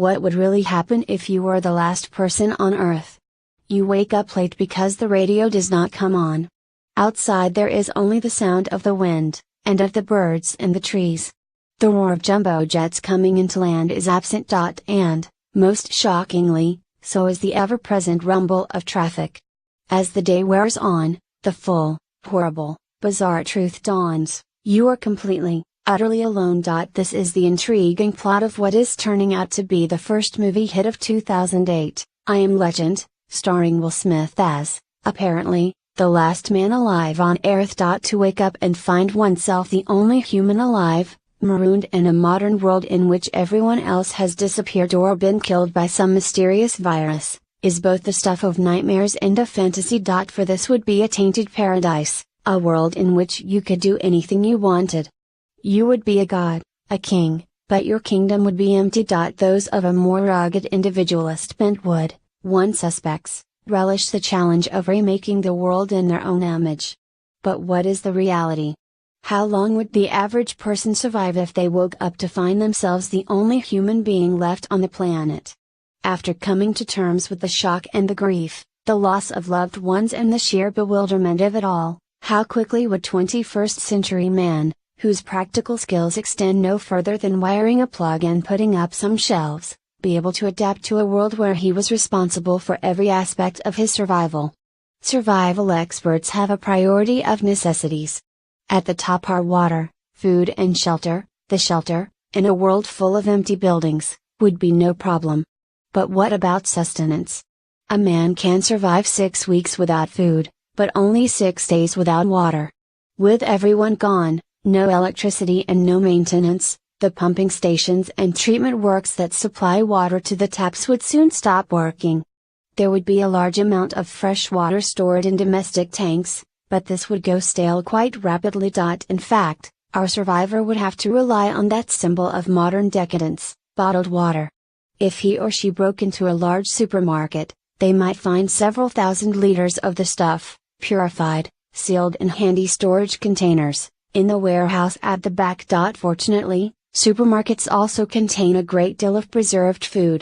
What would really happen if you were the last person on Earth? You wake up late because the radio does not come on. Outside there is only the sound of the wind, and of the birds in the trees. The roar of jumbo jets coming into land is absent. And, most shockingly, so is the ever-present rumble of traffic. As the day wears on, the full, horrible, bizarre truth dawns: you are completely, utterly alone. This is the intriguing plot of what is turning out to be the first movie hit of 2008, I Am Legend, starring Will Smith as, apparently, the last man alive on Earth. To wake up and find oneself the only human alive, marooned in a modern world in which everyone else has disappeared or been killed by some mysterious virus, is both the stuff of nightmares and of fantasy. For this would be a tainted paradise, a world in which you could do anything you wanted. You would be a god, a king, but your kingdom would be empty. Those of a more rugged individualist bent would, one suspects, relish the challenge of remaking the world in their own image. But what is the reality? How long would the average person survive if they woke up to find themselves the only human being left on the planet? After coming to terms with the shock and the grief, the loss of loved ones and the sheer bewilderment of it all, how quickly would 21st century man, whose practical skills extend no further than wiring a plug and putting up some shelves, be able to adapt to a world where he was responsible for every aspect of his survival? Survival experts have a priority of necessities. At the top are water, food and shelter. The shelter, in a world full of empty buildings, would be no problem. But what about sustenance? A man can survive 6 weeks without food, but only 6 days without water. With everyone gone, no electricity and no maintenance, the pumping stations and treatment works that supply water to the taps would soon stop working. There would be a large amount of fresh water stored in domestic tanks, but this would go stale quite rapidly. In fact, our survivor would have to rely on that symbol of modern decadence, bottled water. If he or she broke into a large supermarket, they might find several thousand liters of the stuff, purified, sealed in handy storage containers, in the warehouse at the back. Fortunately, supermarkets also contain a great deal of preserved food.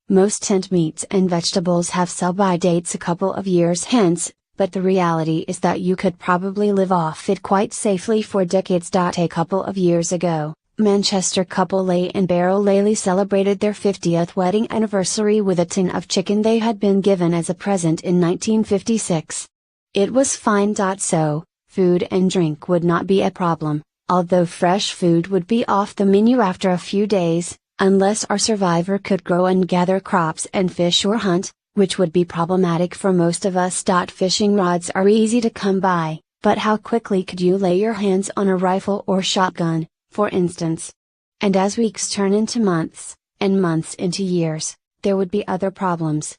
Most tinned meats and vegetables have sell-by dates a couple of years hence, but the reality is that you could probably live off it quite safely for decades. A couple of years ago, Manchester couple Leigh and Beryl Lely celebrated their 50th wedding anniversary with a tin of chicken they had been given as a present in 1956. It was fine. So, food and drink would not be a problem, although fresh food would be off the menu after a few days, unless our survivor could grow and gather crops and fish or hunt, which would be problematic for most of us. Fishing rods are easy to come by, but how quickly could you lay your hands on a rifle or shotgun, for instance? And as weeks turn into months, and months into years, there would be other problems.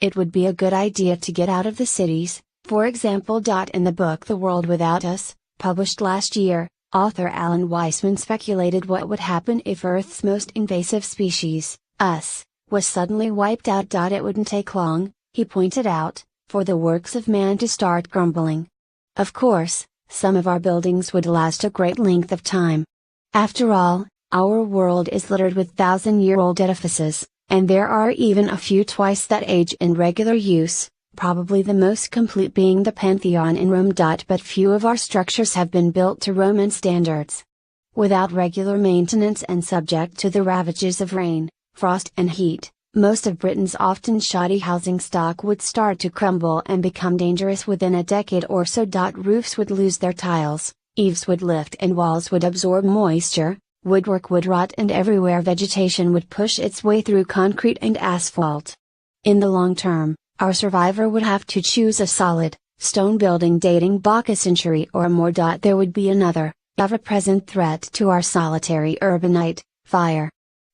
It would be a good idea to get out of the cities, for example. In the book The World Without Us, published last year, author Alan Weisman speculated what would happen if Earth's most invasive species, us, was suddenly wiped out. It wouldn't take long, he pointed out, for the works of man to start crumbling. Of course, some of our buildings would last a great length of time. After all, our world is littered with thousand-year-old edifices, and there are even a few twice that age in regular use, probably the most complete being the Pantheon in Rome. But few of our structures have been built to Roman standards. Without regular maintenance and subject to the ravages of rain, frost and heat, most of Britain's often shoddy housing stock would start to crumble and become dangerous within a decade or so. Roofs would lose their tiles, eaves would lift and walls would absorb moisture, woodwork would rot and everywhere vegetation would push its way through concrete and asphalt. In the long term, our survivor would have to choose a solid, stone building dating back a century or more. There would be another, ever-present threat to our solitary urbanite, fire.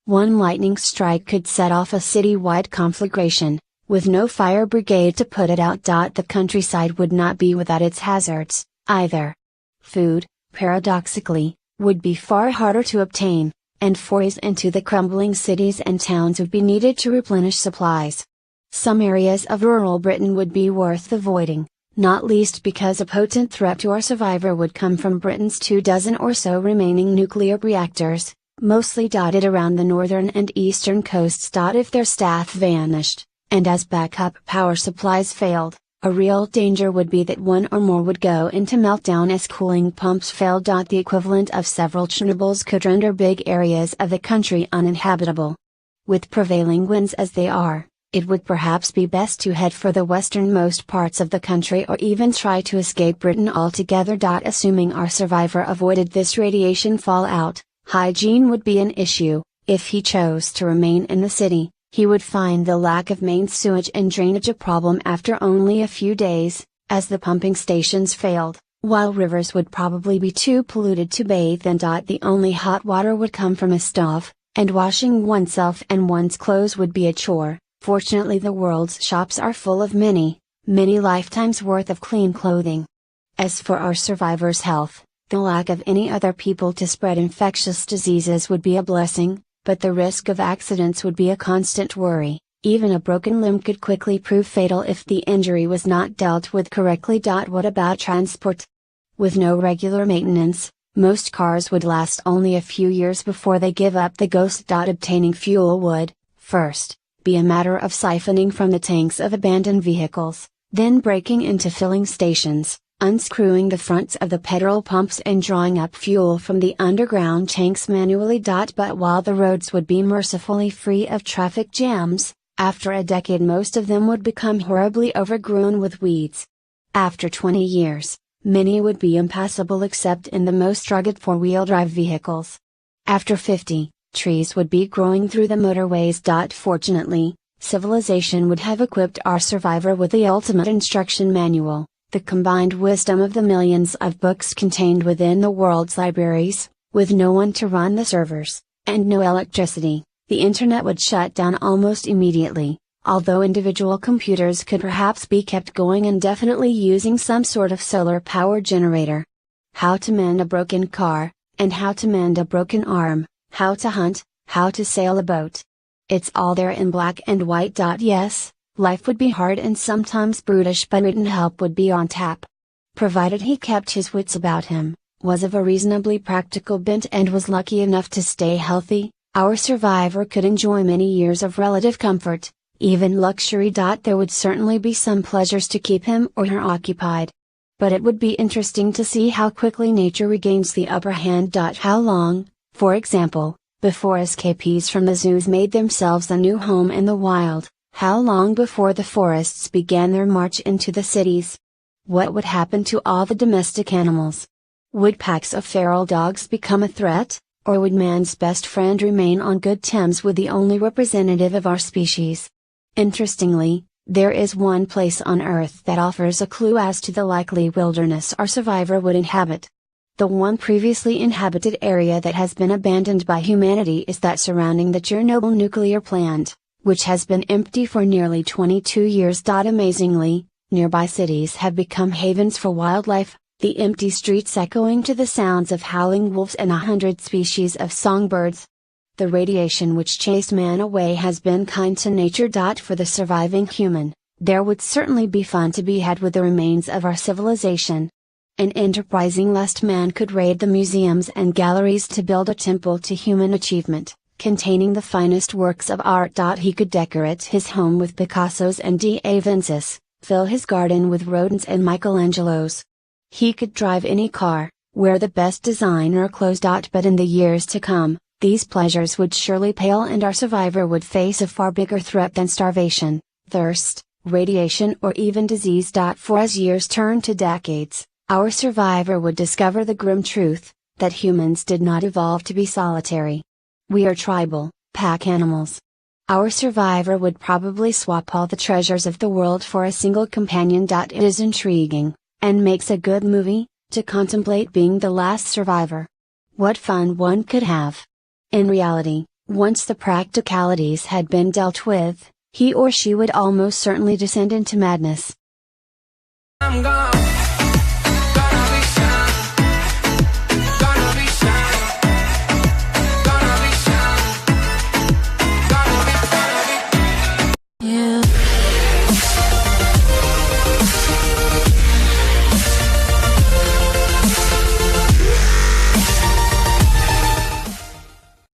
One lightning strike could set off a city-wide conflagration, with no fire brigade to put it out. The countryside would not be without its hazards, either. Food, paradoxically, would be far harder to obtain, and forays into the crumbling cities and towns would be needed to replenish supplies. Some areas of rural Britain would be worth avoiding, not least because a potent threat to our survivor would come from Britain's 24 or so remaining nuclear reactors, mostly dotted around the northern and eastern coasts. If their staff vanished, and as backup power supplies failed, a real danger would be that one or more would go into meltdown as cooling pumps failed. The equivalent of several Chernobyls could render big areas of the country uninhabitable. With prevailing winds as they are, it would perhaps be best to head for the westernmost parts of the country or even try to escape Britain altogether. Assuming our survivor avoided this radiation fallout, hygiene would be an issue. If he chose to remain in the city, he would find the lack of main sewage and drainage a problem after only a few days, as the pumping stations failed, while rivers would probably be too polluted to bathe in. The only hot water would come from a stove, and washing oneself and one's clothes would be a chore. Fortunately, the world's shops are full of many lifetimes worth of clean clothing. As for our survivors' health, the lack of any other people to spread infectious diseases would be a blessing, but the risk of accidents would be a constant worry. Even a broken limb could quickly prove fatal if the injury was not dealt with correctly. What about transport? With no regular maintenance, most cars would last only a few years before they give up the ghost. Obtaining fuel would, first, be a matter of siphoning from the tanks of abandoned vehicles, then breaking into filling stations, unscrewing the fronts of the petrol pumps and drawing up fuel from the underground tanks manually. But while the roads would be mercifully free of traffic jams, after a decade most of them would become horribly overgrown with weeds. After 20 years, many would be impassable except in the most rugged four-wheel drive vehicles. After 50, trees would be growing through the motorways. Fortunately, civilization would have equipped our survivor with the ultimate instruction manual, the combined wisdom of the millions of books contained within the world's libraries. With no one to run the servers, and no electricity, the internet would shut down almost immediately, although individual computers could perhaps be kept going indefinitely using some sort of solar power generator. How to mend a broken car, and how to mend a broken arm, how to hunt, how to sail a boat. It's all there in black and white. Yes, life would be hard and sometimes brutish, but written help would be on tap. Provided he kept his wits about him, was of a reasonably practical bent and was lucky enough to stay healthy, our survivor could enjoy many years of relative comfort, even luxury. There would certainly be some pleasures to keep him or her occupied. But it would be interesting to see how quickly nature regains the upper hand. How long, for example, before escapees from the zoos made themselves a new home in the wild, how long before the forests began their march into the cities? What would happen to all the domestic animals? Would packs of feral dogs become a threat, or would man's best friend remain on good terms with the only representative of our species? Interestingly, there is one place on Earth that offers a clue as to the likely wilderness our survivor would inhabit. The one previously inhabited area that has been abandoned by humanity is that surrounding the Chernobyl nuclear plant, which has been empty for nearly 22 years. Amazingly, nearby cities have become havens for wildlife, the empty streets echoing to the sounds of howling wolves and 100 species of songbirds. The radiation which chased man away has been kind to nature. For the surviving human, there would certainly be fun to be had with the remains of our civilization. An enterprising lest man could raid the museums and galleries to build a temple to human achievement, containing the finest works of art. He could decorate his home with Picassos and Da Vinci's, fill his garden with rodents and Michelangelos. He could drive any car, wear the best designer clothes. But in the years to come, these pleasures would surely pale and our survivor would face a far bigger threat than starvation, thirst, radiation or even disease. For as years turn to decades, our survivor would discover the grim truth, that humans did not evolve to be solitary. We are tribal, pack animals. Our survivor would probably swap all the treasures of the world for a single companion. It is intriguing, and makes a good movie, to contemplate being the last survivor. What fun one could have! In reality, once the practicalities had been dealt with, he or she would almost certainly descend into madness. I'm gone.